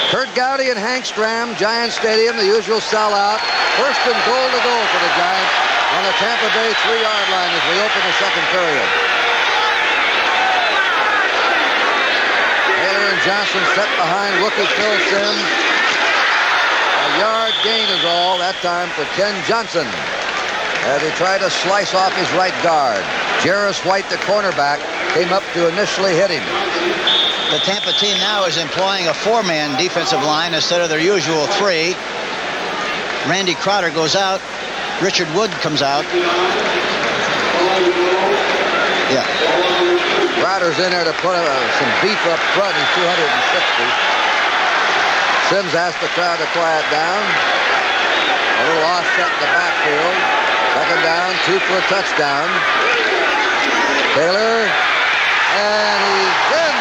Kurt Gowdy and Hank Stram, Giant Stadium, the usual sellout. First and goal to go for the Giants on the Tampa Bay 3-yard line as we open the second period. Taylor and Johnson set behind rookie Phil Simms. A yard gain is all, that time for Ken Johnson, as he tried to slice off his right guard. Jarris White, the cornerback, came up to initially hit him. The Tampa team now is employing a 4-man defensive line instead of their usual 3. Randy Crowder goes out. Richard Wood comes out. Yeah. Crowder's in there to put some beef up front. He's 260. Simms asked the crowd to quiet down. A little offset in the backfield. Second down, 2 for a touchdown. Taylor, and he's in.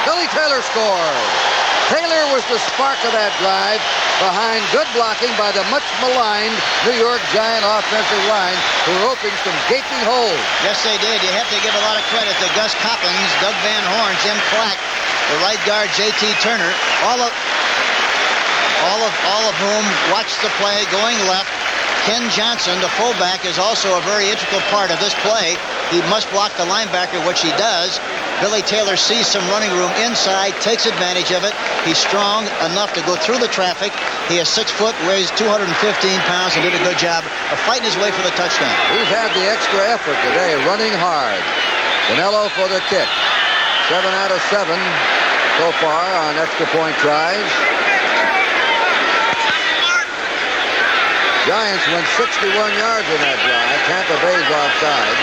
Billy Taylor scores. Taylor was the spark of that drive behind good blocking by the much maligned New York Giant offensive line, who were opening some gaping holes. Yes, they did. You have to give a lot of credit to Gus Coppins, Doug Van Horn, Jim Clack, the right guard J.T. Turner, all of whom watched the play going left. Ken Johnson, the fullback, is also a very integral part of this play. He must block the linebacker, which he does. Billy Taylor sees some running room inside, takes advantage of it. He's strong enough to go through the traffic. He is 6 foot, weighs 215 pounds, and did a good job of fighting his way for the touchdown. He's had the extra effort today, running hard. Canelo for the kick. 7 out of 7 so far on extra point tries. Giants went 61 yards in that drive. Tampa Bay's offside.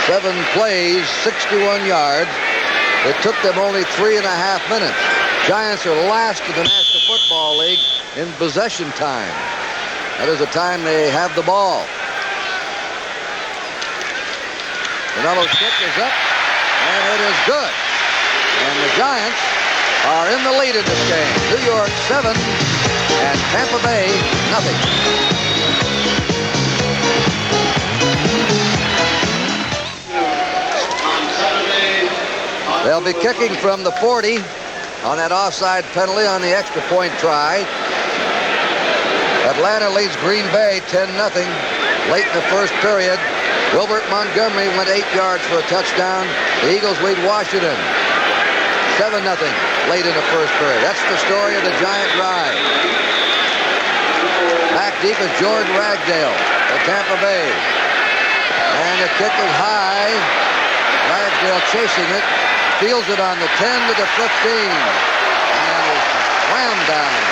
7 plays, 61 yards. It took them only 3.5 minutes. Giants are last in the National Football League in possession time. That is the time they have the ball. Canelo's kick is up, and it is good. And the Giants are in the lead in this game. New York 7 and Tampa Bay nothing. They'll be kicking from the 40 on that offside penalty on the extra point try. Atlanta leads Green Bay 10-0 late in the first period. Wilbert Montgomery went 8 yards for a touchdown. The Eagles lead Washington 7-0 late in the first period. That's the story of the Giant drive. Back deep is Jordan Ragdale for Tampa Bay. And the kick is high. Ragdale chasing it. Fields it on the 10 to the 15. And is slammed down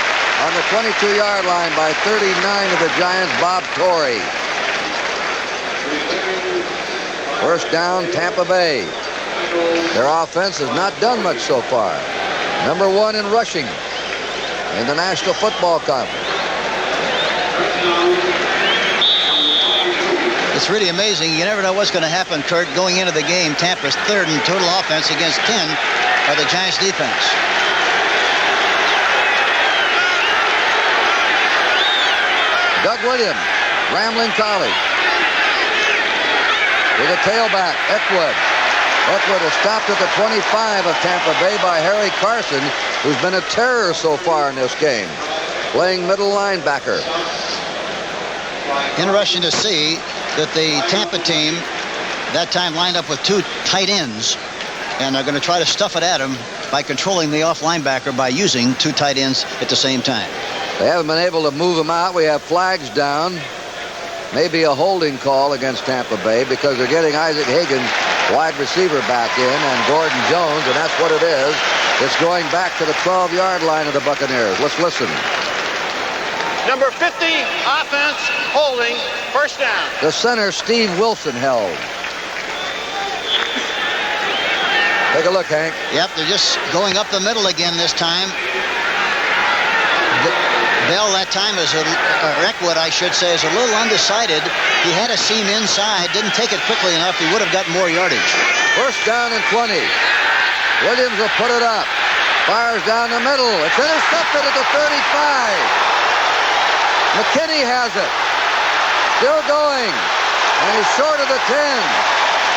on the 22-yard line by 39 of the Giants, Bob Torrey. First down, Tampa Bay. Their offense has not done much so far. Number 1 in rushing in the National Football Conference. It's really amazing. You never know what's going to happen, Kurt. Going into the game, Tampa's 3rd in total offense against 10 by the Giants defense. Doug Williams, Grambling College. With a tailback, Eckwood. Eckwood is stopped at the 25 of Tampa Bay by Harry Carson, who's been a terror so far in this game, playing middle linebacker. Interesting to see that the Tampa team that time lined up with 2 tight ends, and they're going to try to stuff it at him by controlling the off linebacker by using 2 tight ends at the same time. They haven't been able to move him out. We have flags down. Maybe a holding call against Tampa Bay because they're getting Isaac Higgins, wide receiver, back in, and Gordon Jones, and that's what it is. It's going back to the 12-yard line of the Buccaneers. Let's listen. Number 50, offense, holding, first down. The center, Steve Wilson, held. Take a look, Hank. Yep, they're just going up the middle again this time. Bell that time is Eckwood, I should say, is a little undecided. He had a seam inside, didn't take it quickly enough. He would have gotten more yardage. First down and 20. Williams will put it up. Fires down the middle. It's intercepted at the 35. McKinney has it. Still going. And he's short of the 10.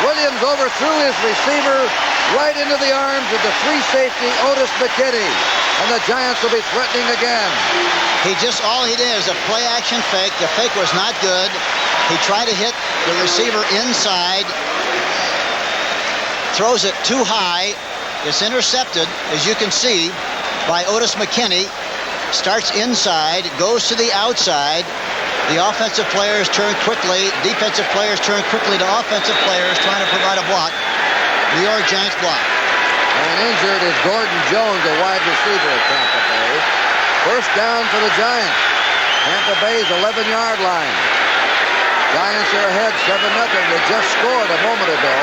Williams overthrew his receiver right into the arms of the free safety, Otis McKinney. And the Giants will be threatening again. All he did is a play-action fake. The fake was not good. He tried to hit the receiver inside. Throws it too high. It's intercepted, as you can see, by Otis McKinney. Starts inside, goes to the outside. The offensive players turn quickly. Defensive players turn quickly to offensive players trying to provide a block. New York Giants block. And injured is Gordon Jones, a wide receiver at Tampa Bay. First down for the Giants. Tampa Bay's 11-yard line. Giants are ahead 7-0. They just scored a moment ago.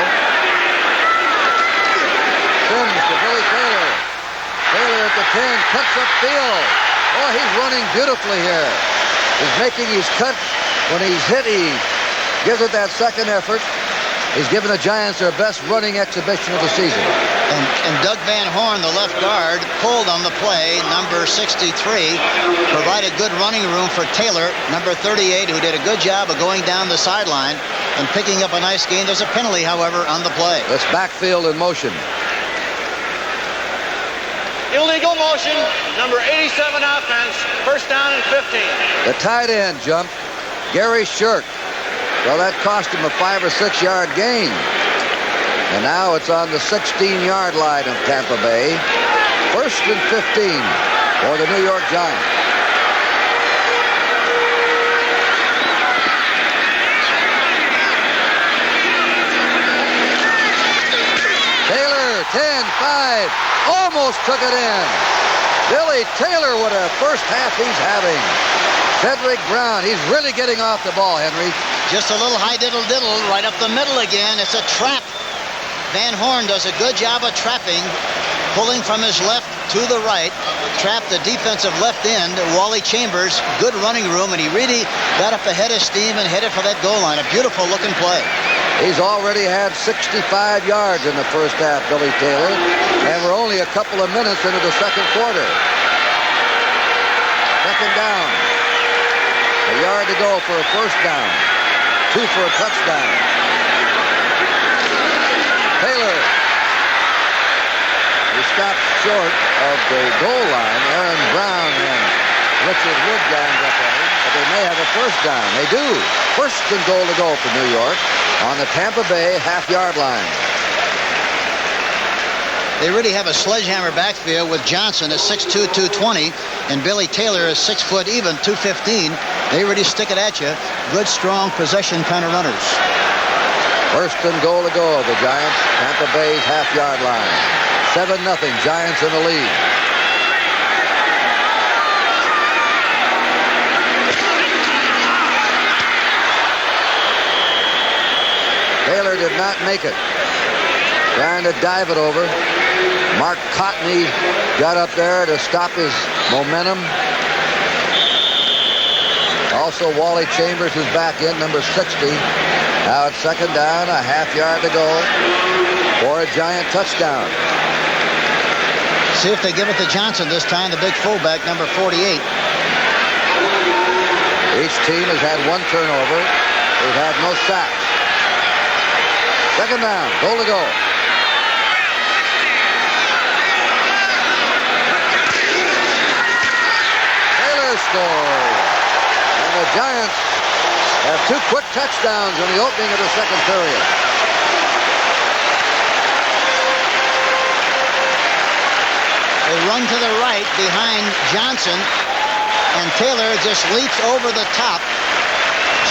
Sims to Billy Taylor. Taylor at the 10, cuts upfield. Oh, he's running beautifully here. He's making his cut. When he's hit, he gives it that second effort. He's given the Giants their best running exhibition of the season. And Doug Van Horn, the left guard, pulled on the play, number 63, provided good running room for Taylor, number 38, who did a good job of going down the sideline and picking up a nice gain. There's a penalty, however, on the play. That's backfield in motion. Illegal motion, number 87 offense, first down and 15. The tight end jumped, Gary Shirk. Well, that cost him a 5 or 6 yard gain. And now it's on the 16-yard line of Tampa Bay. First and 15 for the New York Giants. Taylor, 10-5, almost took it in. Billy Taylor, what a first half he's having. Cedric Brown, he's really getting off the ball, Henry. Just a little high diddle-diddle right up the middle again. It's a trap. Van Horn does a good job of trapping, pulling from his left to the right. Trapped the defensive left end, Wally Chambers. Good running room, and he really got up ahead of steam and headed for that goal line. A beautiful looking play. He's already had 65 yards in the first half, Billy Taylor, and we're only a couple of minutes into the second quarter. Second down. A yard to go for a first down. 2 for a touchdown. Taylor. He stopped short of the goal line. Aaron Brown and Richard Wood gangs up on him, but they may have a first down. They do. First and goal to go for New York on the Tampa Bay half-yard line. They really have a sledgehammer backfield with Johnson at 6'2", 220, and Billy Taylor is 6 foot even, 215. They really stick it at you. Good, strong possession kind of runners. First and goal to go, the Giants, Tampa Bay's half-yard line. 7-0, Giants in the lead. Taylor did not make it. Trying to dive it over. Mark Cotney got up there to stop his momentum. Also, Wally Chambers is back in, number 60. Now it's second down, a half yard to go for a Giant touchdown. See if they give it to Johnson this time, the big fullback, number 48. Each team has had one turnover. They've had no sacks. Second down, goal to go. Taylor scores. And the Giants have 2 quick touchdowns in the opening of the second period. They run to the right behind Johnson, and Taylor just leaps over the top.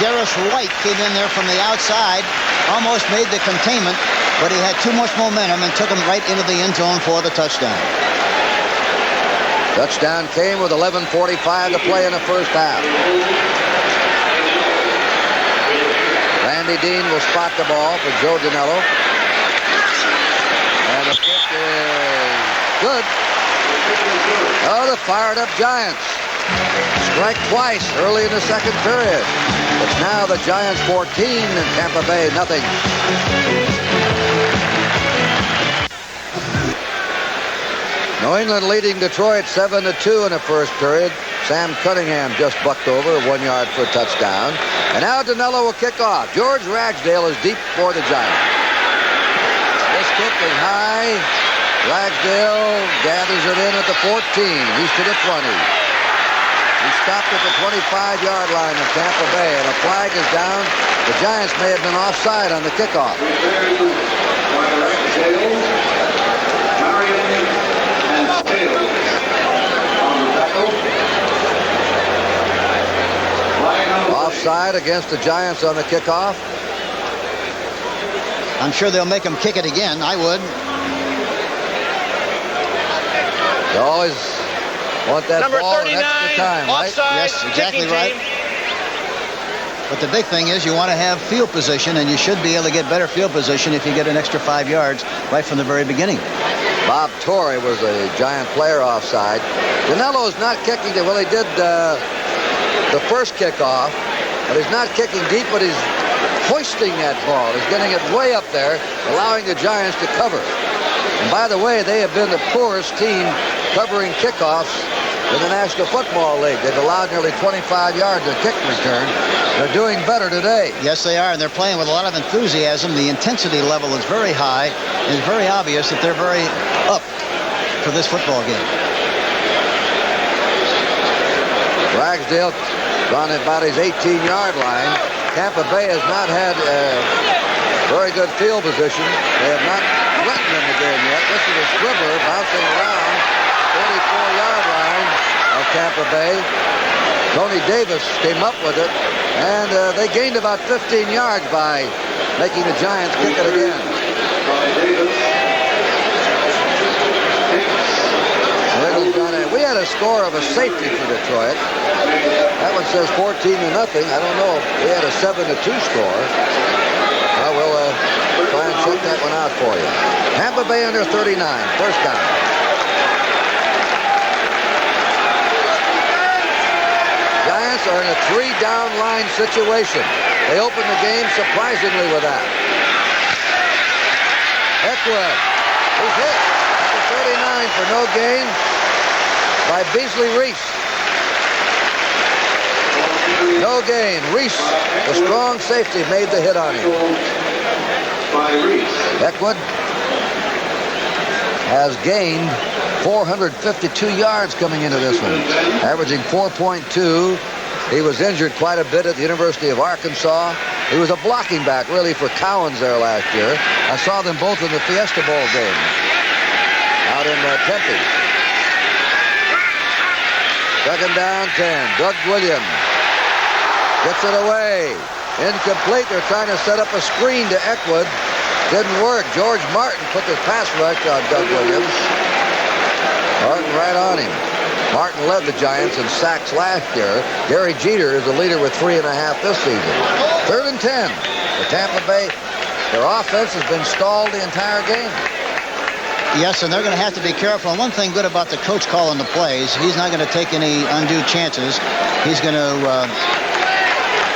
Jarris White came in there from the outside, almost made the containment, but he had too much momentum and took him right into the end zone for the touchdown. Touchdown came with 11:45 to play in the first half. Randy Dean will spot the ball for Joe Dinello. And the kick is good. Oh, the fired-up Giants. Strike twice early in the second period. It's now the Giants 14 and Tampa Bay nothing. New England leading Detroit 7-2 in the first period. Sam Cunningham just bucked over 1 yard for a touchdown. And now Dinello will kick off. George Ragsdale is deep for the Giants. kick is high. Ragsdale gathers it in at the 14. He's to the 20. He stopped at the 25-yard line of Tampa Bay, and a flag is down. The Giants may have been offside on the kickoff. Offside against the Giants on the kickoff. I'm sure they'll make him kick it again. I would. You always want that Number ball 39, in extra time, right? offside, Yes, exactly right. team. But the big thing is you want to have field position, and you should be able to get better field position if you get an extra 5 yards right from the very beginning. Bob Torrey was a Giant player offside. Danello's not kicking it. Well, he did the first kickoff, but he's not kicking deep, but he's hoisting that ball. He's getting it way up there, allowing the Giants to cover. And by the way, they have been the poorest team covering kickoffs in the National Football League. They've allowed nearly 25 yards of kick return. They're doing better today. Yes, they are, and they're playing with a lot of enthusiasm. The intensity level is very high, and it's very obvious that they're very up for this football game. Ragsdale on about his 18-yard line. Tampa Bay has not had very good field position. They have not threatened in the game yet. This is a swiveler bouncing around 34-yard line of Tampa Bay. Tony Davis came up with it, and they gained about 15 yards by making the Giants kick it again. We had a score of a safety for Detroit. That one says 14-0. I don't know. We had a 7-2 score. We'll try and check that one out for you. Tampa Bay under 39. First down. Giants are in a 3-down line situation. They opened the game surprisingly with that. Eckwood is hit. Number 39 for no gain by Beasley Reese. No gain. Reese, the strong safety, made the hit on him. Eckwood has gained 452 yards coming into this one, averaging 4.2. He was injured quite a bit at the University of Arkansas. He was a blocking back, really, for Cowens there last year. I saw them both in the Fiesta Bowl game out in Tempe. Second down, 10. Doug Williams gets it away. Incomplete. They're trying to set up a screen to Eckwood. Didn't work. George Martin put the pass rush on Doug Williams. Martin right on him. Martin led the Giants in sacks last year. Gary Jeter is the leader with 3.5 this season. 3rd and 10 for Tampa Bay. Their offense has been stalled the entire game. Yes, and they're going to have to be careful. And one thing good about the coach calling the plays, he's not going to take any undue chances. He's going to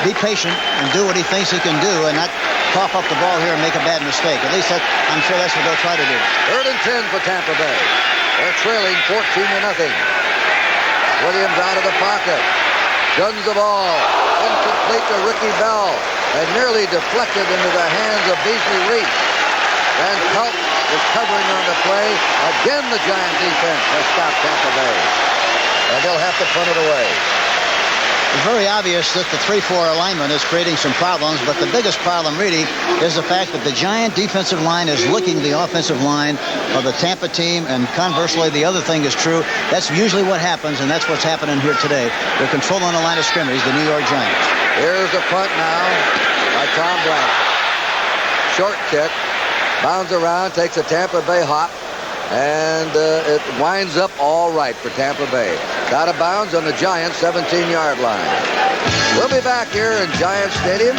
be patient and do what he thinks he can do and not cough up the ball here and make a bad mistake. At least I'm sure that's what they'll try to do. 3rd and 10 for Tampa Bay. They're trailing 14-0. Williams out of the pocket. Guns the ball. Incomplete to Ricky Bell. And nearly deflected into the hands of Beasley Reese. And Pelt is covering on the play. Again, the Giant defense has stopped Tampa Bay. And they'll have to punt it away. It's very obvious that the 3-4 alignment is creating some problems, but the biggest problem really is the fact that the Giant defensive line is licking the offensive line of the Tampa team, and conversely, the other thing is true. That's usually what happens, and that's what's happening here today. They're controlling the line of scrimmage, the New York Giants. Here's a punt now by Tom Blanchard. Short kick. Bounds around, takes a Tampa Bay hop, and it winds up all right for Tampa Bay. Out of bounds on the Giants' 17-yard line. We'll be back here in Giant Stadium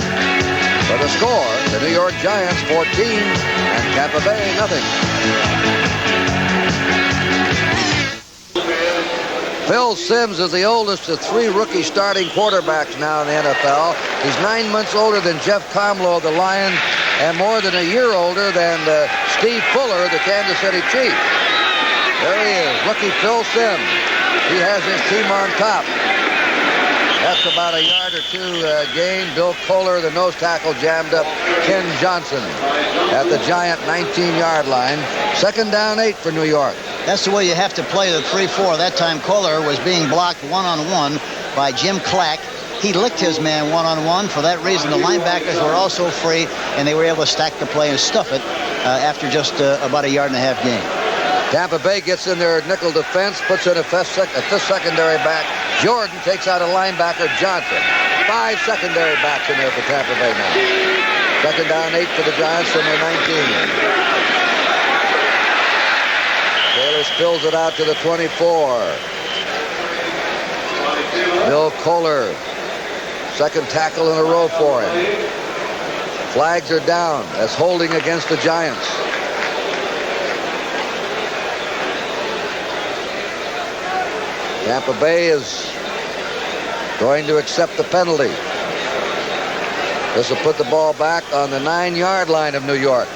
for the score. The New York Giants 14 and Tampa Bay nothing. Phil Simms is the oldest of 3 rookie starting quarterbacks now in the NFL. He's 9 months older than Jeff Comlo of the Lions and more than a year older than Steve Fuller, the Kansas City Chief. There he is, rookie Phil Simms. He has his team on top. That's about a yard or two gain. Bill Kohler, the nose tackle, jammed up Ken Johnson at the Giant 19-yard line. 2nd down 8 for New York. That's the way you have to play the 3-4. That time Kohler was being blocked one-on-one by Jim Clack. He licked his man one-on-one. For that reason, the linebackers were also free, and they were able to stack the play and stuff it after just about a yard and a half gain. Tampa Bay gets in their nickel defense, puts in a fifth secondary back. Jordan takes out a linebacker, Johnson. 5 secondary backs in there for Tampa Bay now. 2nd down 8 for the Giants from their 19. Taylor spills it out to the 24. Bill Kohler, 2nd tackle in a row for him. Flags are down. That's holding against the Giants. Tampa Bay is going to accept the penalty. This will put the ball back on the 9-yard line of New York.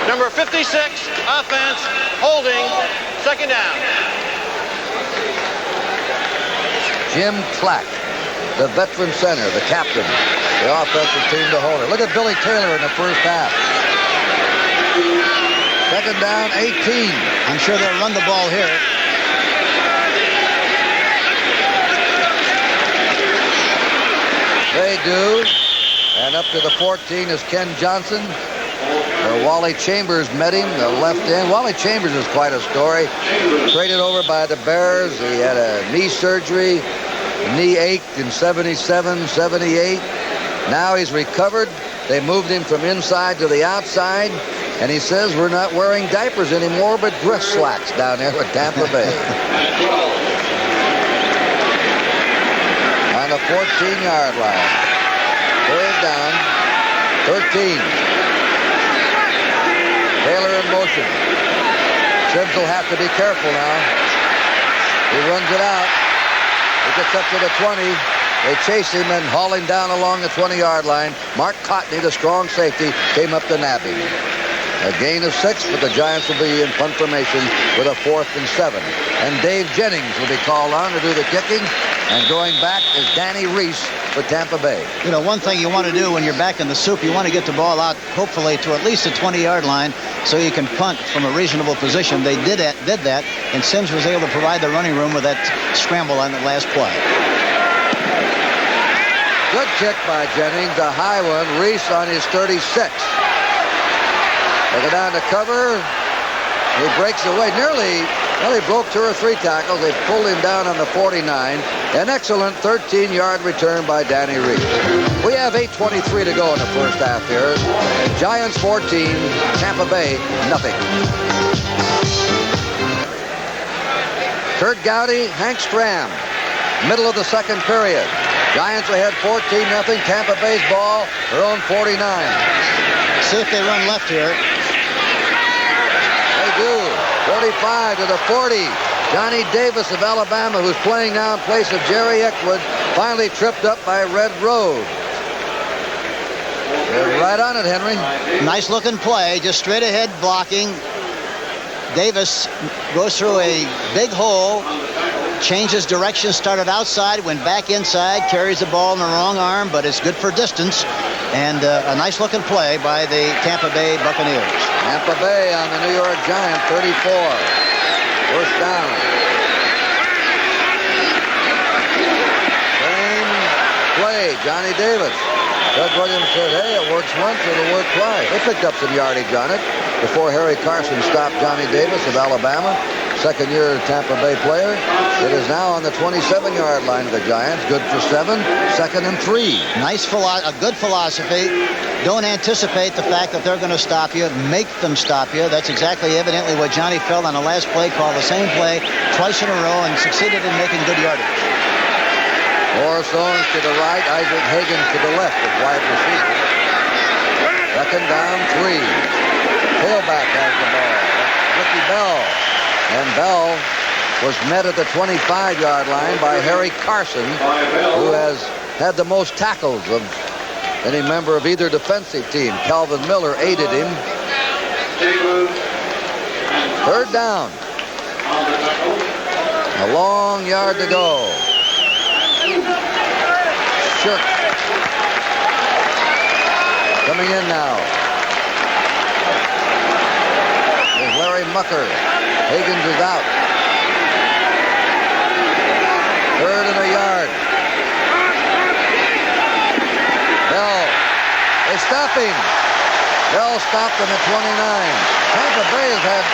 Number 56, offense, holding, 2nd down. Jim Clack, the veteran center, the captain, the offensive team to hold it. Look at Billy Taylor in the first half. 2nd down, 18. I'm sure they'll run the ball here. They do. And up to the 14 is Ken Johnson. Wally Chambers met him, the left end. Wally Chambers is quite a story. Traded over by the Bears. He had a knee surgery. The knee ached in 77, 78. Now he's recovered. They moved him from inside to the outside. And he says we're not wearing diapers anymore, but dress slacks down there with Tampa Bay. On the 14-yard line. 3rd down, 13. Taylor in motion. Sims will have to be careful now. He runs it out. He gets up to the 20. They chase him and haul him down along the 20-yard line. Mark Cotney, the strong safety, came up to nab him. A gain of 6, but the Giants will be in punt formation with a 4th and 7. And Dave Jennings will be called on to do the kicking. And going back is Danny Reese for Tampa Bay. You know, one thing you want to do when you're back in the soup, you want to get the ball out, hopefully, to at least the 20-yard line so you can punt from a reasonable position. They did that, and Sims was able to provide the running room with that scramble on the last play. Good kick by Jennings, a high one. Reese on his 36. They go down to cover. He breaks away. Well, he broke 2 or 3 tackles. They pulled him down on the 49. An excellent 13-yard return by Danny Reese. We have 8:23 to go in the first half here. Giants 14, Tampa Bay nothing. Kurt Gowdy, Hank Stram, middle of the 2nd period. Giants ahead 14-0. Tampa Bay's ball, their own 49. See if they run left here. They do. 45 to the 40. Johnny Davis of Alabama, who's playing now in place of Jerry Eckwood, finally tripped up by Red Road. They're right on it, Henry. Nice looking play, just straight ahead blocking. Davis goes through a big hole, changes direction, started outside, went back inside, carries the ball in the wrong arm, but it's good for distance. And a nice looking play by the Tampa Bay Buccaneers. Tampa Bay on the New York Giants, 34. First down. Same play, Johnny Davis. Doug Williams said, hey, it works once, it'll work twice. They picked up some yardage on it before Harry Carson stopped Johnny Davis of Alabama. Second-year Tampa Bay player. It is now on the 27-yard line of the Giants. Good for 7. 2nd and 3. A good philosophy. Don't anticipate the fact that they're going to stop you. Make them stop you. That's exactly evidently what Johnny Feld on the last play called the same play twice in a row and succeeded in making good yardage. Morris Owens to the right, Isaac Higgins to the left as wide receiver. 2nd down, 3. Tailback has the ball. Ricky Bell. And Bell was met at the 25-yard line by Harry Carson, who has had the most tackles of any member of either defensive team. Calvin Miller aided him. Third down. A long yard to go. Shirk coming in now. There's Larry Mucker. Higgins is out. Third and a yard. Bell. They stop him. Bell stopped him at 29. Tampa Bay has had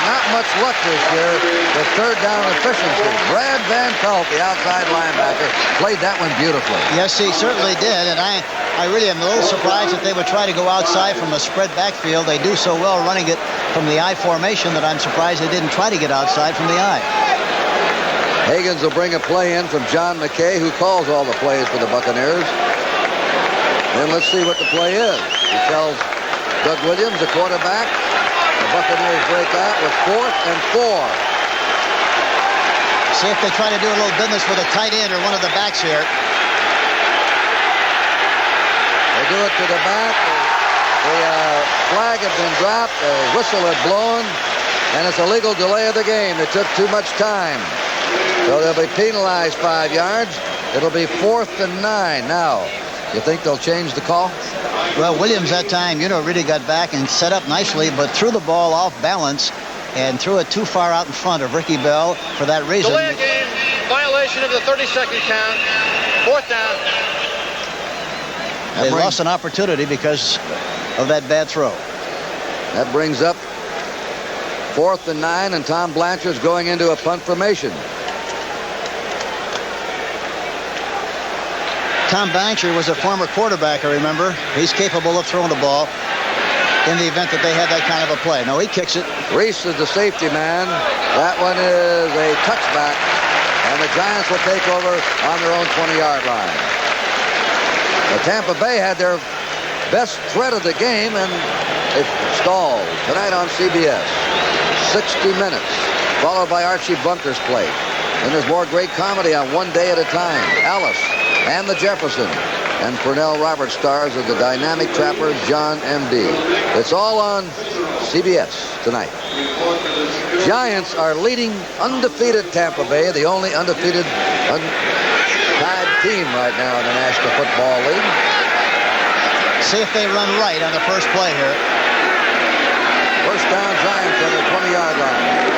not much luck this year with third down efficiency. Brad Van Pelt, the outside linebacker, played that one beautifully. Yes, he certainly did, and I really am a little surprised that they would try to go outside from a spread backfield. They do so well running it from the I formation that I'm surprised they didn't try to get outside from the I. Higgins will bring a play in from John McKay, who calls all the plays for the Buccaneers. And let's see what the play is. He tells Doug Williams, the quarterback. The Buccaneers break out with 4th and 4. See if they try to do a little business with a tight end or one of the backs here. They do it to the back. The flag had been dropped. The whistle had blown. And it's a legal delay of the game. It took too much time. So they'll be penalized 5 yards. It'll be 4th and 9. Now, you think they'll change the call? Well, Williams that time, really got back and set up nicely, but threw the ball off balance and threw it too far out in front of Ricky Bell for that reason. Delay of game, violation of the 30-second count, 4th down. They lost an opportunity because of that bad throw. That brings up 4th and 9, and Tom Blanchard's going into a punt formation. Tom Blanchard was a former quarterback, I remember. He's capable of throwing the ball in the event that they had that kind of a play. No, he kicks it. Reese is the safety man. That one is a touchback, and the Giants will take over on their own 20-yard line. The Tampa Bay had their best threat of the game, and it stalled. Tonight on CBS, 60 minutes, followed by Archie Bunker's play. And there's more great comedy on One Day at a Time. Alice and the Jefferson, and Pernell Roberts stars as the dynamic trapper John M.D. It's all on CBS tonight. Giants are leading undefeated Tampa Bay, the only undefeated tied team right now in the National Football League. See if they run right on the first play here. First down, Giants on the 20-yard line.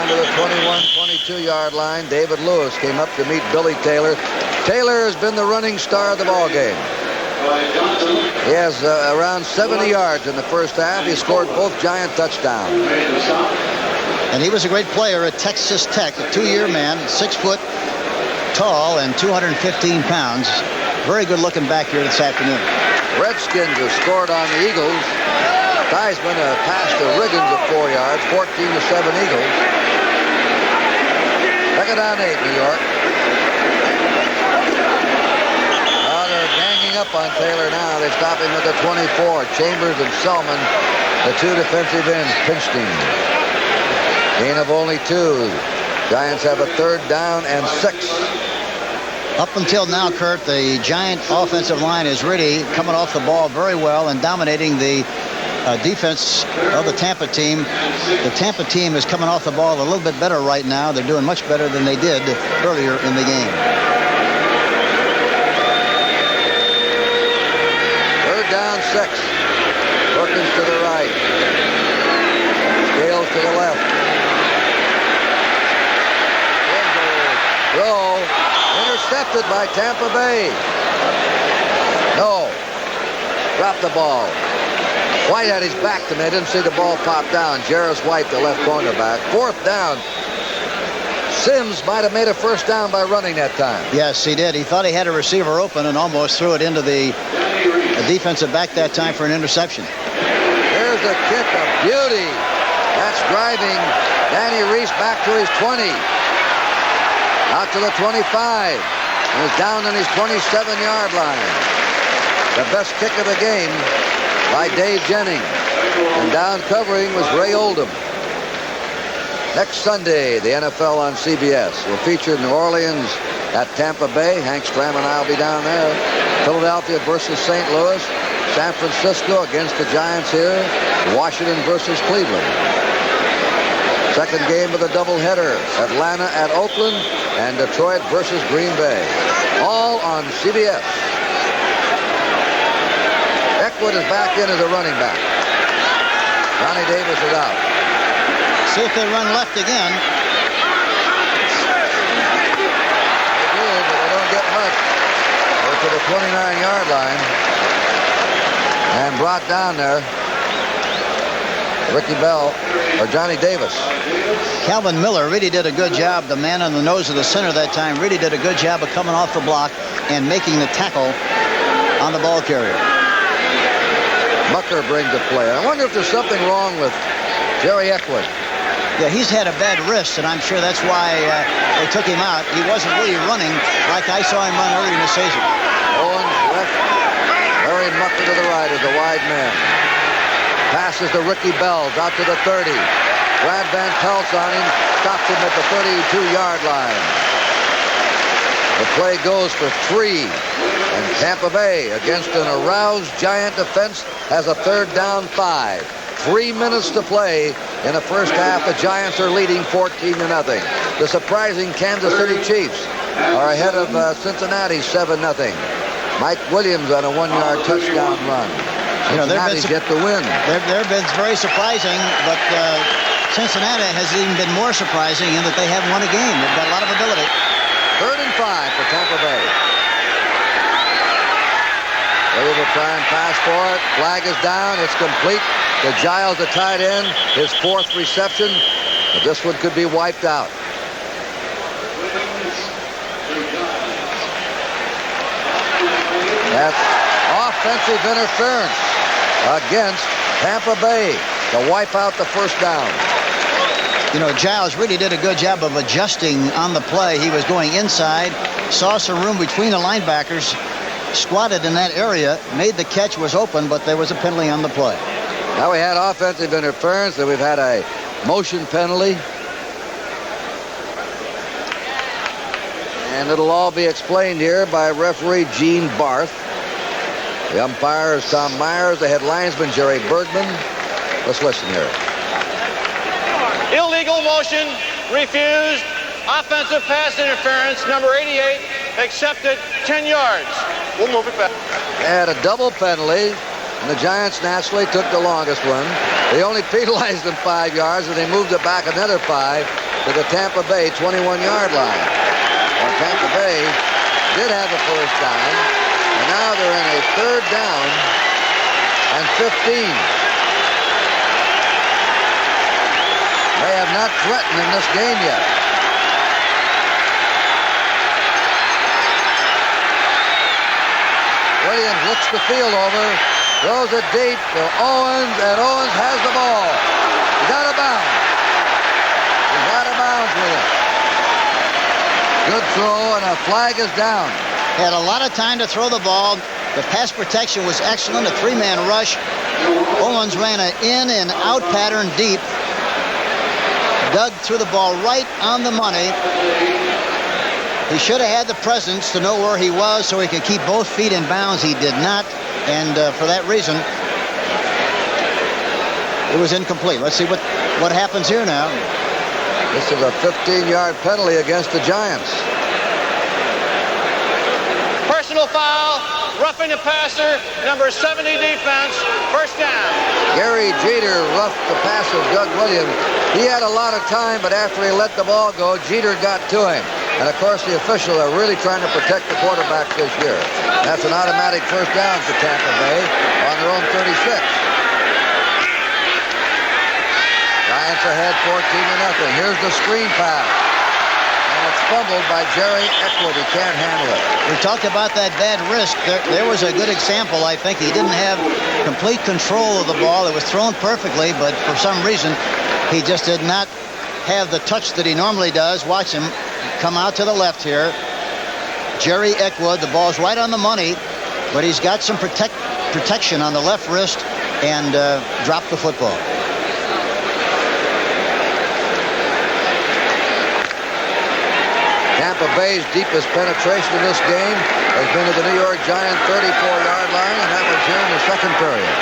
To the 21-22-yard line. David Lewis came up to meet Billy Taylor. Taylor has been the running star of the ball game. He has around 70 yards in the first half. He scored both Giant touchdowns. And he was a great player at Texas Tech, a 2-year man, 6 foot tall and 215 pounds. Very good looking back here this afternoon. Redskins have scored on the Eagles. Theismann passed to Riggins at 4 yards, 14-7 Eagles. Second down 8, New York. They're ganging up on Taylor now. They stop him at the 24. Chambers and Selman, the 2 defensive ends, pinched him. Gain of only 2. Giants have a 3rd down and 6. Up until now, Kurt, the Giant offensive line is really coming off the ball very well and dominating the defense of the Tampa team. The Tampa team is coming off the ball a little bit better right now. They're doing much better than they did earlier in the game. 3rd down 6. Perkins to the right. Scales to the left. Throw intercepted by Tampa Bay. No. Dropped the ball. White had his back to me. I didn't see the ball pop down. Jarris White, the left cornerback. 4th down. Sims might have made a first down by running that time. Yes, he did. He thought he had a receiver open and almost threw it into the defensive back that time for an interception. There's a kick of beauty. That's driving Danny Reese back to his 20. Out to the 25. And he's down on his 27-yard line. The best kick of the game by Dave Jennings. And down covering was Ray Oldham. Next Sunday, the NFL on CBS will feature New Orleans at Tampa Bay. Hank Stram and I will be down there. Philadelphia versus St. Louis. San Francisco against the Giants here. Washington versus Cleveland. Second game of the doubleheader. Atlanta at Oakland and Detroit versus Green Bay. All on CBS. Eckwood is back in as a running back. Johnny Davis is out. See if they run left again. They do, but they don't get much. They're to the 29-yard line. And brought down there. Ricky Bell, or Johnny Davis. Calvin Miller really did a good job. The man on the nose of the center that time really did a good job of coming off the block and making the tackle on the ball carrier. Mucker brings the play. I wonder if there's something wrong with Jerry Eckwood. Yeah, he's had a bad wrist, and I'm sure that's why they took him out. He wasn't really running like I saw him run early in the season. Owens left. Larry Mucker to the right is a wide man. Passes to Ricky Bell, out to the 30. Brad Van Pelt's on him, stops him at the 32-yard line. The play goes for 3, and Tampa Bay, against an aroused Giant defense, has a 3rd down 5. 3 minutes to play in the first half. The Giants are leading 14-0. The surprising Kansas City Chiefs are ahead of Cincinnati 7-0. Mike Williams on a 1-yard touchdown run. You know, Cincinnati's yet to win. They've been very surprising, but Cincinnati has even been more surprising in that they haven't won a game. They've got a lot of ability. 3rd and 5 for Tampa Bay. Ready to try and pass for it. Flag is down. It's complete. The Giles, the tight end, his 4th reception. But this one could be wiped out. That's offensive interference against Tampa Bay to wipe out the first down. You know, Giles really did a good job of adjusting on the play. He was going inside, saw some room between the linebackers, squatted in that area, made the catch, was open, but there was a penalty on the play. Now we had offensive interference, and we've had a motion penalty. And it'll all be explained here by referee Gene Barth. The umpire is Tom Myers, the head linesman Jerry Bergman. Let's listen here. Illegal motion, refused. Offensive pass interference, number 88, accepted, 10 yards. We'll move it back. They had a double penalty, and the Giants naturally took the longest one. They only penalized them 5 yards, and they moved it back another 5 to the Tampa Bay 21-yard line. Well, Tampa Bay did have a first down, and now they're in a 3rd down and 15. They have not threatened in this game yet. Williams looks the field over, throws it deep to Owens, and Owens has the ball. He's out of bounds. He's out of bounds with it. Good throw, and a flag is down. Had a lot of time to throw the ball. The pass protection was excellent, a 3-man rush. Owens ran an in and out pattern deep. Doug threw the ball right on the money. He should have had the presence to know where he was so he could keep both feet in bounds. He did not, and for that reason, it was incomplete. Let's see what happens here now. This is a 15-yard penalty against the Giants. Personal foul, roughing the passer, number 70 defense, first down. Gary Jeter roughed the passer, Doug Williams. He had a lot of time, but after he let the ball go, Jeter got to him. And, of course, the officials are really trying to protect the quarterback this year. That's an automatic first down for Tampa Bay on their own 36. Giants ahead 14-0. Here's the screen pass. And it's fumbled by Jerry Eckwood. He can't handle it. We talked about that bad wrist. There was a good example, I think. He didn't have complete control of the ball. It was thrown perfectly, but for some reason, he just did not have the touch that he normally does. Watch him come out to the left here. Jerry Eckwood, the ball's right on the money, but he's got some protection on the left wrist and dropped the football. Tampa Bay's deepest penetration in this game has been to the New York Giants 34-yard line, and that was here in the second period.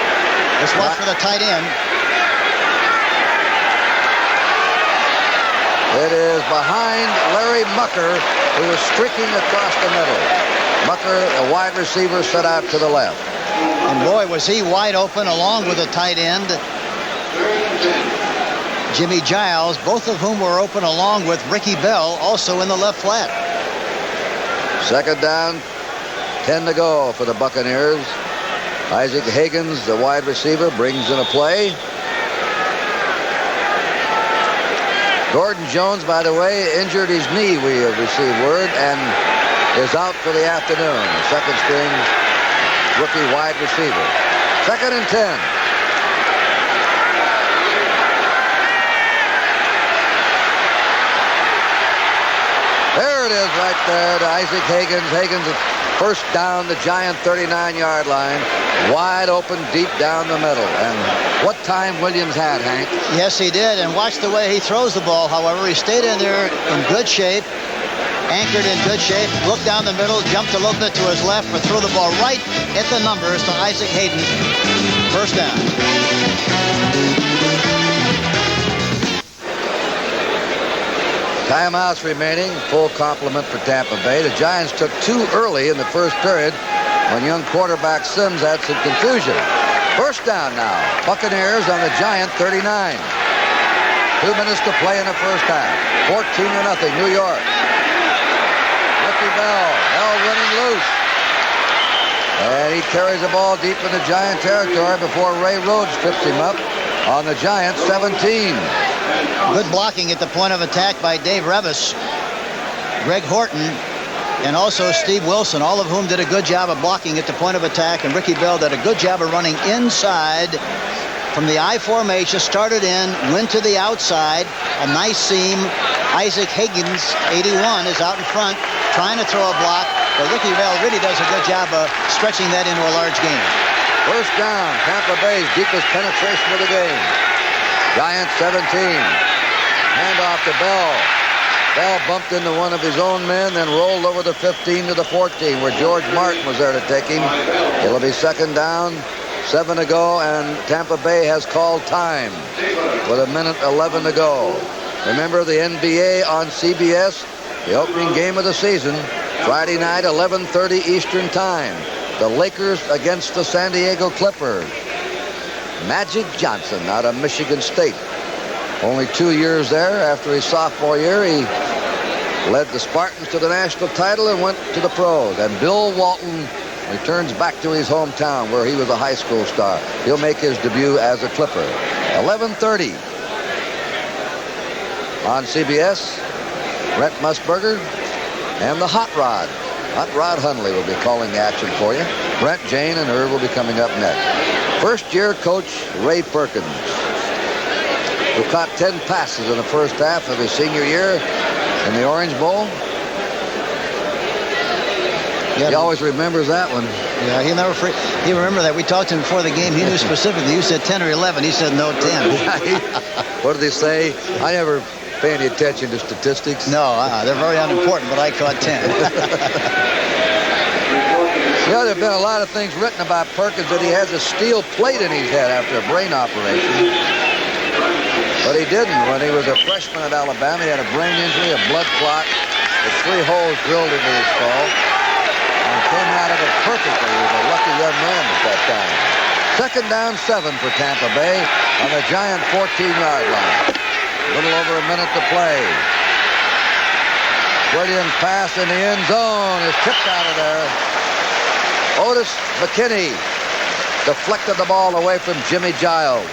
Let's watch for the tight end. It is behind Larry Mucker, who is streaking across the middle. Mucker, a wide receiver, set out to the left. And boy, was he wide open along with the tight end, Jimmy Giles, both of whom were open along with Ricky Bell, also in the left flat. Second down, 10 to go for the Buccaneers. Isaac Higgins, the wide receiver, brings in a play. Gordon Jones, by the way, injured his knee, we have received word, and is out for the afternoon. Second string rookie wide receiver. 2nd and 10. There it is right there to Isaac Higgins. Higgins first down the Giant 39-yard line. Wide open, deep down the middle. And what time Williams had, Hank? Yes, he did. And watch the way he throws the ball, however. He stayed in there in good shape, anchored in good shape, looked down the middle, jumped a little bit to his left, but threw the ball right at the numbers to Isaac Hayden. First down. Timeouts remaining, full complement for Tampa Bay. The Giants took 2 early in the first period when young quarterback Sims had some confusion. First down now. Buccaneers on the Giant 39. 2 minutes to play in the first half. 14-0, New York. Ricky Bell running loose. And he carries the ball deep in the Giant territory before Ray Rhodes trips him up on the Giant 17. Good blocking at the point of attack by Dave Revis, Greg Horton, and also Steve Wilson, all of whom did a good job of blocking at the point of attack, and Ricky Bell did a good job of running inside from the I formation, started in, went to the outside, a nice seam. Isaac Higgins, 81, is out in front, trying to throw a block, but Ricky Bell really does a good job of stretching that into a large gain. First down, Tampa Bay's deepest penetration of the game. Giants 17. Handoff to Bell. Bell bumped into one of his own men, then rolled over the 15 to the 14, where George Martin was there to take him. It'll be second down, 7 to go, and Tampa Bay has called time with 1:11 to go. Remember the NBA on CBS, the opening game of the season, Friday night, 11:30 Eastern Time. The Lakers against the San Diego Clippers. Magic Johnson out of Michigan State. Only 2 years there. After his sophomore year, he led the Spartans to the national title and went to the pros. And Bill Walton returns back to his hometown where he was a high school star. He'll make his debut as a Clipper. 11:30 on CBS. Brent Musburger and the Hot Rod. Hot Rod Hundley will be calling the action for you. Brent, Jane, and Irv will be coming up next. First-year coach Ray Perkins, who caught 10 passes in the first half of his senior year in the Orange Bowl. Yeah, he always remembers that one. Yeah, he remembered that. We talked to him before the game. He knew specifically. You said 10 or 11. He said no, 10. What did they say? I never pay any attention to statistics. No, they're very unimportant, but I caught 10. You know, there have been a lot of things written about Perkins, that he has a steel plate in his head after a brain operation. But he didn't. When he was a freshman at Alabama, he had a brain injury, a blood clot, with 3 holes drilled into his skull, and came out of it perfectly. He was a lucky young man at that time. Second down, 7 for Tampa Bay on the Giant 14-yard line. A little over a minute to play. Williams' pass in the end zone is tipped out of there. Otis McKinney deflected the ball away from Jimmy Giles.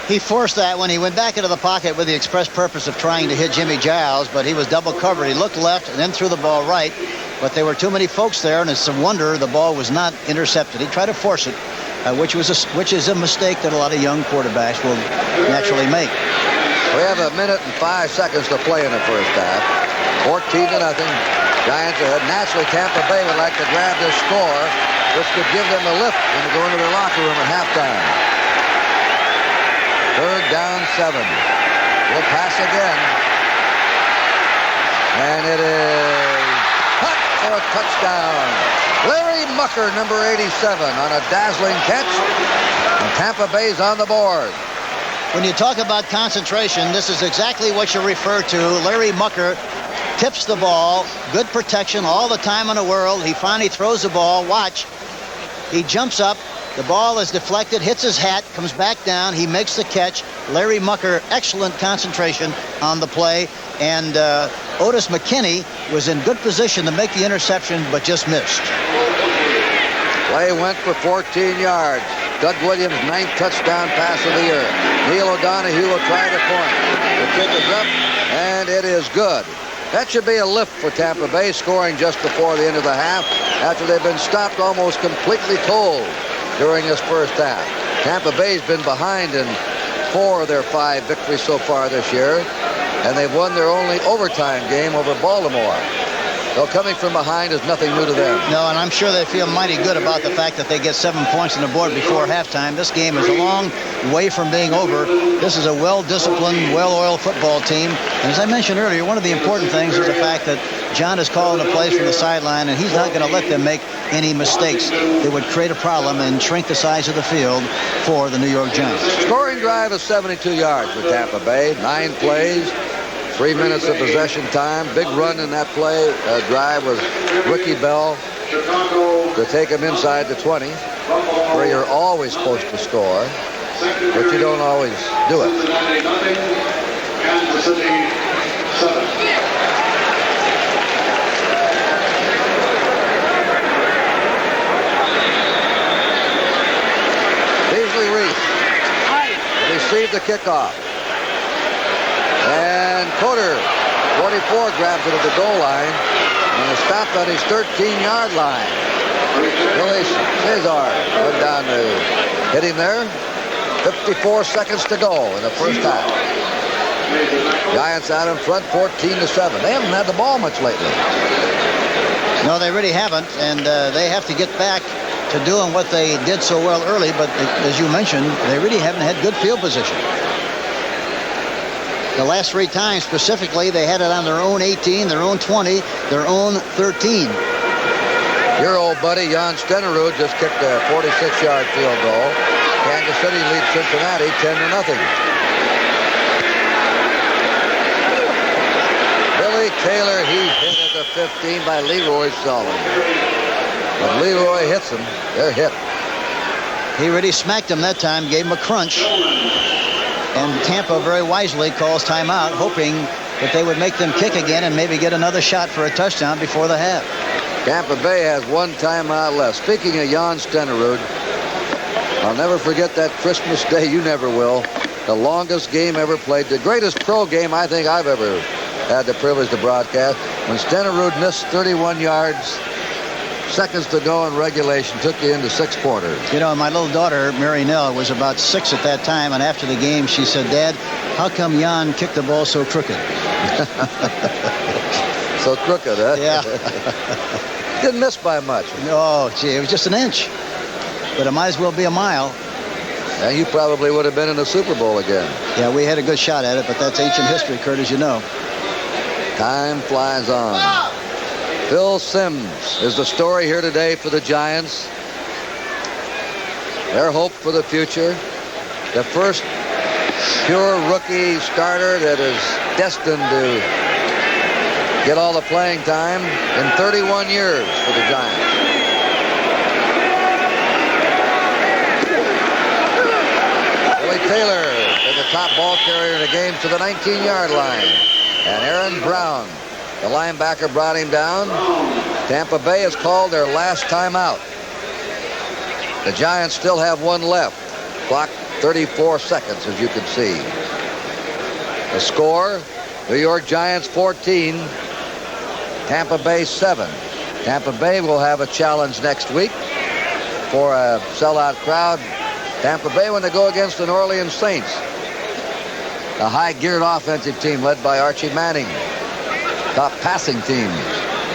He forced that when he went back into the pocket with the express purpose of trying to hit Jimmy Giles, but he was double covered. He looked left and then threw the ball right, but there were too many folks there, and it's a wonder the ball was not intercepted. He tried to force it, which is a mistake that a lot of young quarterbacks will naturally make. We have 1 minute and 5 seconds to play in the first half. 14-0. Giants ahead. Naturally, Tampa Bay would like to grab this score, which could give them a lift when they go into their locker room at halftime. Third down, 7. We'll pass again. And it is caught for a touchdown. Larry Mucker, number 87, on a dazzling catch. And Tampa Bay's on the board. When you talk about concentration, this is exactly what you refer to. Larry Mucker tips the ball. Good protection all the time in the world. He finally throws the ball. Watch. He jumps up. The ball is deflected, hits his hat, comes back down. He makes the catch. Larry Mucker, excellent concentration on the play. And Otis McKinney was in good position to make the interception, but just missed. Play went for 14 yards. Doug Williams' 9th touchdown pass of the year. Neil O'Donohue will try the point. The kick is up, and it is good. That should be a lift for Tampa Bay, scoring just before the end of the half after they've been stopped almost completely cold during this first half. Tampa Bay's been behind in 4 of their 5 victories so far this year, and they've won their only overtime game over Baltimore. So coming from behind is nothing new to them. No, and I'm sure they feel mighty good about the fact that they get 7 points on the board before halftime. This game is a long way from being over. This is a well-disciplined, well-oiled football team. And as I mentioned earlier, one of the important things is the fact that John is calling the plays from the sideline, and he's not going to let them make any mistakes that would create a problem and shrink the size of the field for the New York Giants. Scoring drive is 72 yards for Tampa Bay. 9 plays. 3 minutes of possession time. Big run in that play. Drive was Ricky Bell to take him inside the 20, where you're always supposed to score, but you don't always do it. Beasley Reese received the kickoff. And Coder, 44, grabs it at the goal line and is stopped on his 13-yard line. Billy Cesar went down to hit him there. 54 seconds to go in the first half. Giants out in front, 14-7. They haven't had the ball much lately. No, they really haven't, and they have to get back to doing what they did so well early, but as you mentioned, they really haven't had good field position. The last 3 times specifically, they had it on their own 18, their own 20, their own 13. Your old buddy, Jan Stenerud, just kicked a 46-yard field goal. Kansas City leads Cincinnati 10-0. Billy Taylor, he's hit at the 15 by Leroy Sullivan. When Leroy hits them, they're hit. He really smacked him that time, gave him a crunch. And Tampa very wisely calls timeout, hoping that they would make them kick again and maybe get another shot for a touchdown before the half. Tampa Bay has 1 timeout left. Speaking of Jan Stenerud, I'll never forget that Christmas Day. You never will. The longest game ever played. The greatest pro game I think I've ever had the privilege to broadcast. When Stenerud missed 31 yards, seconds to go in regulation, took you into 6 quarters. You know, my little daughter, Mary Nell, was about 6 at that time, and after the game, she said, "Dad, how come Jan kicked the ball so crooked?" So crooked, huh? Yeah. Didn't miss by much. No, gee, it was just an inch. But it might as well be a mile. And you probably would have been in the Super Bowl again. Yeah, we had a good shot at it, but that's ancient history, Kurt, as you know. Time flies on. Phil Simms is the story here today for the Giants. Their hope for the future. The first pure rookie starter that is destined to get all the playing time in 31 years for the Giants. Billy Taylor is the top ball carrier in the game to the 19-yard line. And Aaron Brown, the linebacker, brought him down. Tampa Bay has called their last timeout. The Giants still have 1 left. Clock 34 seconds, as you can see. The score, New York Giants 14, Tampa Bay 7. Tampa Bay will have a challenge next week for a sellout crowd. Tampa Bay when they go against the New Orleans Saints. A high-geared offensive team led by Archie Manning. Top passing teams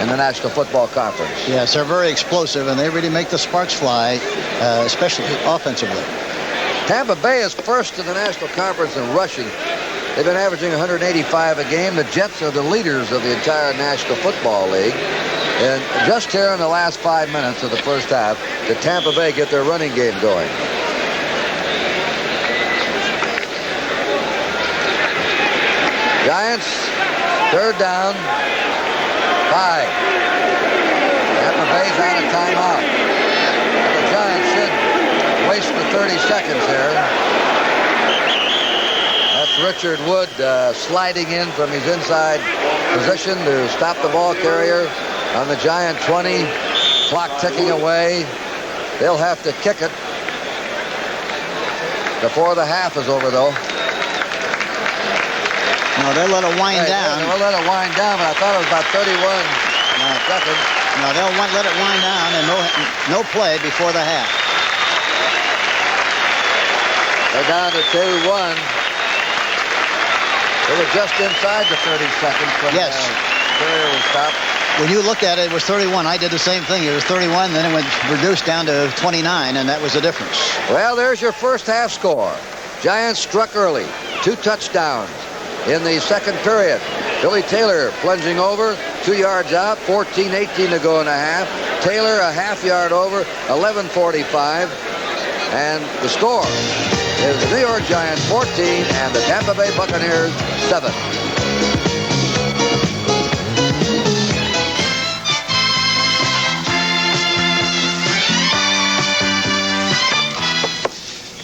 in the National Football Conference. Yes, they're very explosive, and they really make the sparks fly, especially offensively. Tampa Bay is first in the National Conference in rushing. They've been averaging 185 a game. The Jets are the leaders of the entire National Football League. And just here in the last 5 minutes of the first half, did Tampa Bay get their running game going. Giants, third down, 5. Tampa Bay's out of timeout. The Giants should waste the 30 seconds here. That's Richard Wood sliding in from his inside position to stop the ball carrier on the Giant 20. Clock ticking away. They'll have to kick it before the half is over, though. No, they'll let it wind down. They'll let it wind down, but I thought it was about 31 seconds. No, they'll let it wind down and no play before the half. They're down to 2-1. They were just inside the 30 seconds when yes. Carrier was stopped. When you looked at it, it was 31. I did the same thing. It was 31, then it went reduced down to 29, and that was the difference. Well, there's your first half score. Giants struck early. 2 touchdowns in the second period. Billy Taylor plunging over, 2 yards out, 14-18 to go in a half. Taylor a half yard over, 11:45. And the score is the New York Giants 14 and the Tampa Bay Buccaneers 7.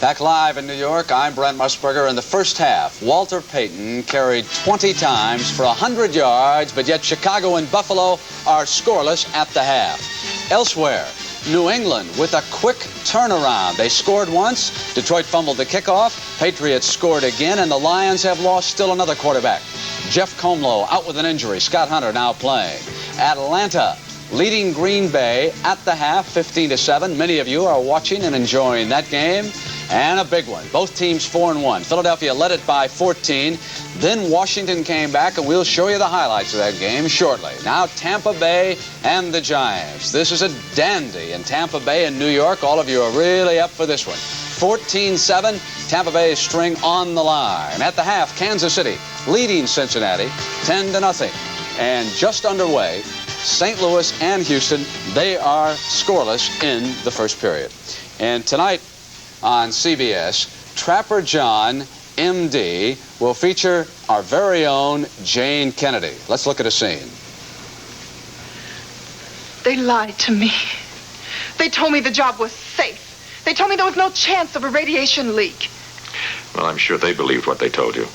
Back live in New York, I'm Brent Musburger. In the first half, Walter Payton carried 20 times for 100 yards, but yet Chicago and Buffalo are scoreless at the half. Elsewhere, New England with a quick turnaround. They scored once, Detroit fumbled the kickoff, Patriots scored again, and the Lions have lost still another quarterback. Jeff Comlow out with an injury. Scott Hunter now playing. Atlanta leading Green Bay at the half, 15-7. Many of you are watching and enjoying that game. And a big one. Both teams 4-1. Philadelphia led it by 14. Then Washington came back, and we'll show you the highlights of that game shortly. Now Tampa Bay and the Giants. This is a dandy in Tampa Bay and New York. All of you are really up for this one. 14-7, Tampa Bay's string on the line. At the half, Kansas City leading Cincinnati 10-0. And just underway, St. Louis and Houston, they are scoreless in the first period. And tonight on CBS, Trapper John, MD, will feature our very own Jane Kennedy. Let's look at a scene. They lied to me. They told me the job was safe. They told me there was no chance of a radiation leak. Well, I'm sure they believed what they told you.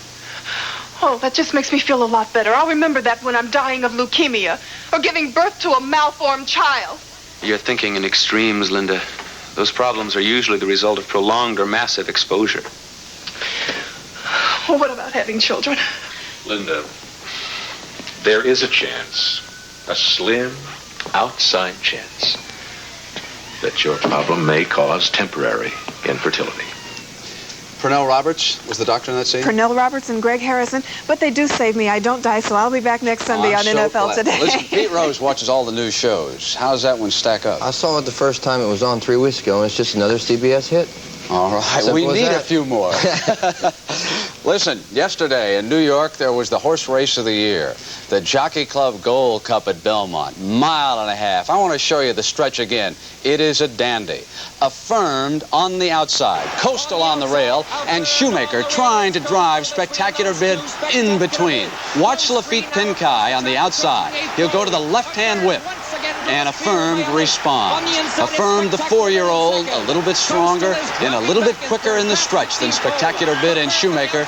Oh, that just makes me feel a lot better. I'll remember that when I'm dying of leukemia or giving birth to a malformed child. You're thinking in extremes, Linda. Those problems are usually the result of prolonged or massive exposure. Well, what about having children? Linda, there is a chance, a slim, outside chance, that your problem may cause temporary infertility. Pernell Roberts was the doctor in that scene? Pernell Roberts and Greg Harrison, but they do save me. I don't die, so I'll be back next Sunday on NFL Today. Listen, Pete Rose watches all the news shows. How's that one stack up? I saw it the first time it was on 3 weeks ago, and it's just another CBS hit. All right, we need a few more. Listen, yesterday in New York, there was the horse race of the year, the Jockey Club Gold Cup at Belmont, mile and a half. I want to show you the stretch again. It is a dandy. Affirmed on the outside, Coastal on the rail, and Shoemaker trying to drive Spectacular Bid in between. Watch Lafitte Pinkai on the outside. He'll go to the left-hand whip, and Affirmed responds. Affirmed, the 4-year-old, a little bit stronger and a little bit quicker in the stretch than Spectacular Bid and Shoemaker.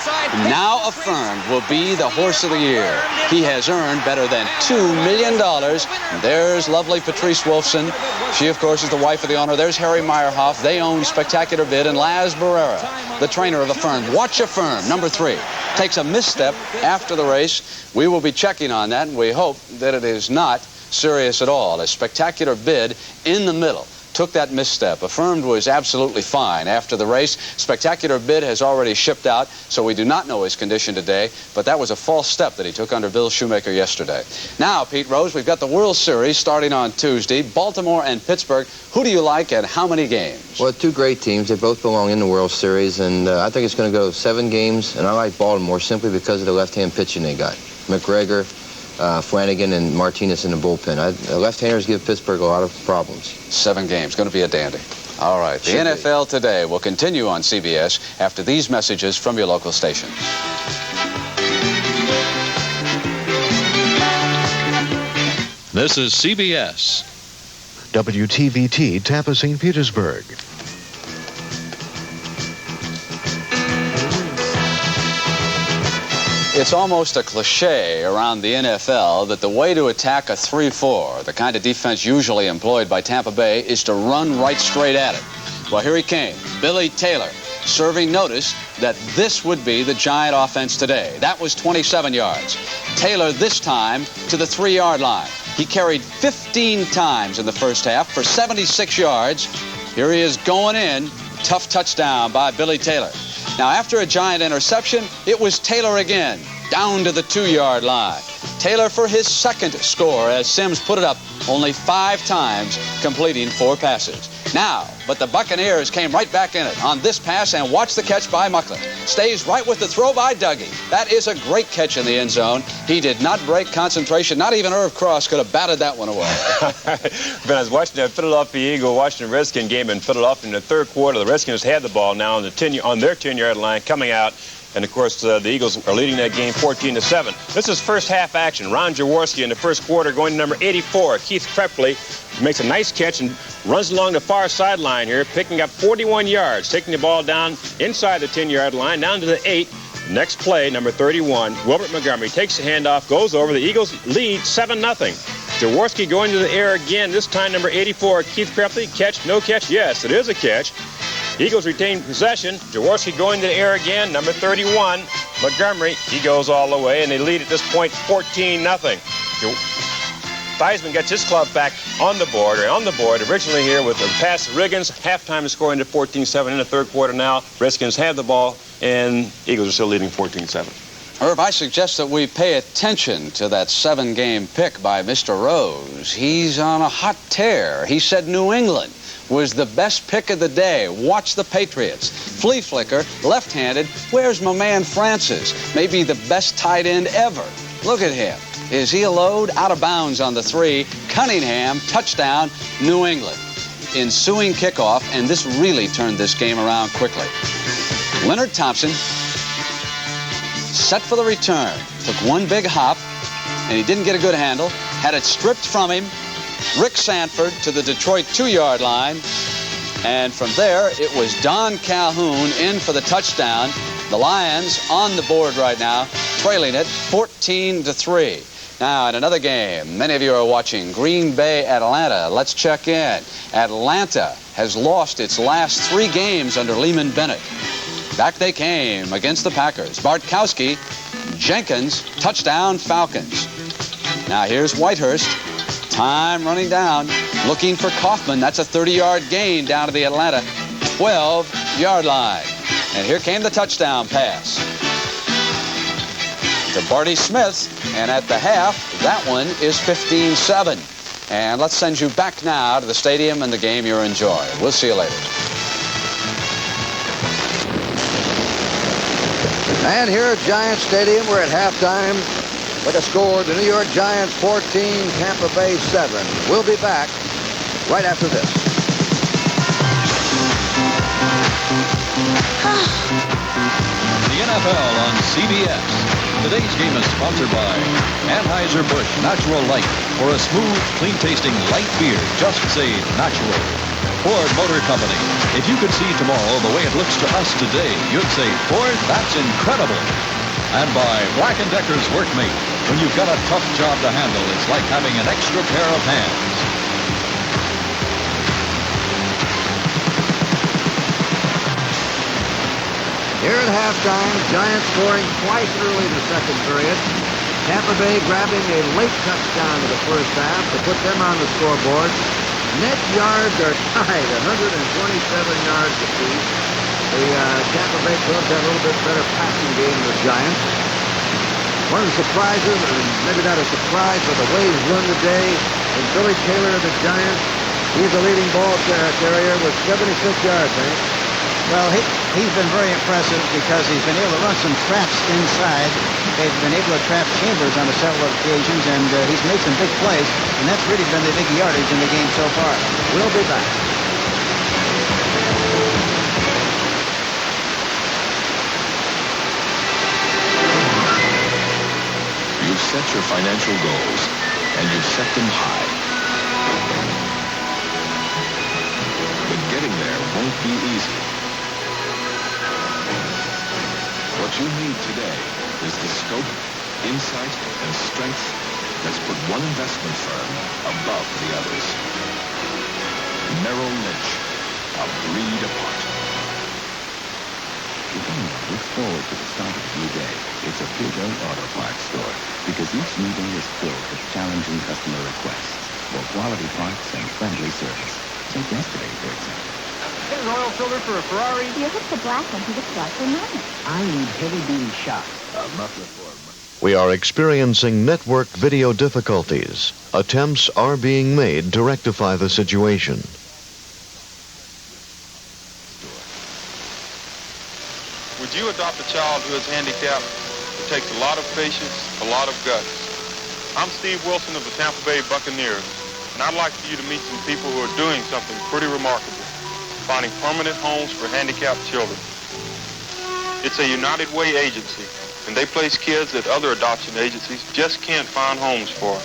Now Affirmed will be the horse of the year. He has earned better than $2 million. And there's lovely Patrice Wolfson. She, of course, is the wife of the owner. There's Harry Meyerhoff. They own Spectacular Bid. And Laz Barrera, the trainer of Affirmed. Watch Affirmed, number 3. Takes a misstep after the race. We will be checking on that, and we hope that it is not serious at all. A Spectacular Bid in the middle. took that misstep. Affirmed was absolutely fine after the race. Spectacular Bid has already shipped out, so we do not know his condition today, but that was a false step that he took under Bill Shoemaker yesterday. Now, Pete Rose, we've got the World Series starting on Tuesday. Baltimore and Pittsburgh. Who do you like and how many games? Well, two great teams. They both belong in the World Series, and I think it's going to go 7 games, and I like Baltimore simply because of the left-hand pitching they got. McGregor, Flanagan, and Martinez in the bullpen. Left-handers give Pittsburgh a lot of problems. 7 games. Going to be a dandy. All right. The NFL Today will continue on CBS after these messages from your local stations. This is CBS. WTVT, Tampa, St. Petersburg. It's almost a cliche around the NFL that the way to attack a 3-4, the kind of defense usually employed by Tampa Bay, is to run right straight at it. Well, here he came, Billy Taylor, serving notice that this would be the Giant offense today. That was 27 yards. Taylor this time to the 3-yard line. He carried 15 times in the first half for 76 yards. Here he is going in. Tough touchdown by Billy Taylor. Now, after a Giant interception, it was Taylor again, down to the 2-yard line. Taylor for his second score, as Sims put it up, only 5 times, completing 4 passes. Now, but the Buccaneers came right back in it on this pass, and watch the catch by Muckler. Stays right with the throw by Dougie. That is a great catch in the end zone. He did not break concentration. Not even Irv Cross could have batted that one away. But I was watching the Philadelphia Eagle, Washington Redskin game in Philadelphia in the third quarter. The Redskins had the ball now on their 10-yard line coming out. And, of course, the Eagles are leading that game 14-7. This is first half action. Ron Jaworski in the first quarter going to number 84. Keith Krepley makes a nice catch and runs along the far sideline here, picking up 41 yards, taking the ball down inside the 10-yard line, down to the 8. Next play, number 31, Wilbert Montgomery takes the handoff, goes over. The Eagles lead 7-0. Jaworski going to the air again, this time number 84, Keith Krepley. Catch, no catch? Yes, it is a catch. Eagles retain possession. Jaworski going to the air again. Number 31, Montgomery. He goes all the way, and they lead at this point 14-0. Theismann gets his club back on the board originally here with a pass to Riggins. Halftime scoring to 14-7 in the third quarter now. Redskins have the ball, and Eagles are still leading 14-7. Irv, I suggest that we pay attention to that 7-game pick by Mr. Rose. He's on a hot tear. He said New England was the best pick of the day. Watch the Patriots. Flea flicker, left-handed. Where's my man Francis? Maybe the best tight end ever. Look at him. Is he a load? Out of bounds on the 3. Cunningham, touchdown, New England. Ensuing kickoff, and this really turned this game around quickly. Leonard Thompson, set for the return. Took one big hop, and he didn't get a good handle. Had it stripped from him. Rick Sanford to the Detroit 2-yard line. And from there, it was Don Calhoun in for the touchdown. The Lions on the board right now, trailing it 14-3. Now, in another game, many of you are watching Green Bay, Atlanta. Let's check in. Atlanta has lost its last 3 games under Lehman Bennett. Back they came against the Packers. Bartkowski, Jenkins, touchdown Falcons. Now, here's Whitehurst. Time running down, looking for Kaufman. That's a 30-yard gain down to the Atlanta 12-yard line. And here came the touchdown pass to Barty Smith. And at the half, that one is 15-7. And let's send you back now to the stadium and the game you're enjoying. We'll see you later. And here at Giants Stadium, we're at halftime. With a score, the New York Giants 14, Tampa Bay 7. We'll be back right after this. The NFL on CBS. Today's game is sponsored by Anheuser-Busch Natural Light. For a smooth, clean-tasting light beer, just say natural. Ford Motor Company. If you could see tomorrow the way it looks to us today, you'd say, Ford, that's incredible. And by Black & Decker's Workmate. When you've got a tough job to handle, it's like having an extra pair of hands. Here at halftime, Giants scoring twice early in the second period. Tampa Bay grabbing a late touchdown in the first half to put them on the scoreboard. Net yards are tied, 127 yards apiece. The Tampa Bay Clubs had a little bit better passing game than the Giants. One of the surprises, or maybe not a surprise, but the way he's run today, is Billy Taylor of the Giants. He's the leading ball carrier with 76 yards, Hank. Well, he's been very impressive because he's been able to run some traps inside. They've been able to trap Chambers on several occasions, and he's made some big plays, and that's really been the big yardage in the game so far. We'll be back. You've set your financial goals, and you've set them high. But getting there won't be easy. What you need today is the scope, insight, and strength that's put one investment firm above the others. Merrill Lynch, a breed apart. If anyone looks forward to the start of a new day, it's a Peugeot Auto Parts store, because each new day is filled with challenging customer requests for quality parts and friendly service. Take yesterday, for example. Get an oil filter for a Ferrari. You hook the black one to the plus or minus. I need heavy-duty shocks. A muffler for We are experiencing network video difficulties. Attempts are being made to rectify the situation. Would you adopt a child who is handicapped? It takes a lot of patience, a lot of guts. I'm Steve Wilson of the Tampa Bay Buccaneers, and I'd like for you to meet some people who are doing something pretty remarkable, finding permanent homes for handicapped children. It's a United Way agency, and they place kids that other adoption agencies just can't find homes for.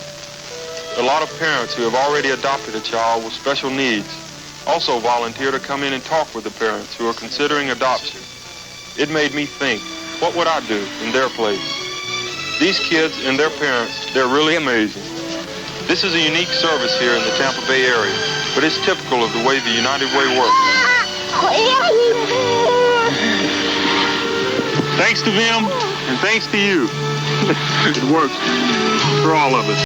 A lot of parents who have already adopted a child with special needs also volunteer to come in and talk with the parents who are considering adoption. It made me think, what would I do in their place? These kids and their parents, they're really amazing. This is a unique service here in the Tampa Bay area, but it's typical of the way the United Way works. Thanks to them, and thanks to you. It works for all of us.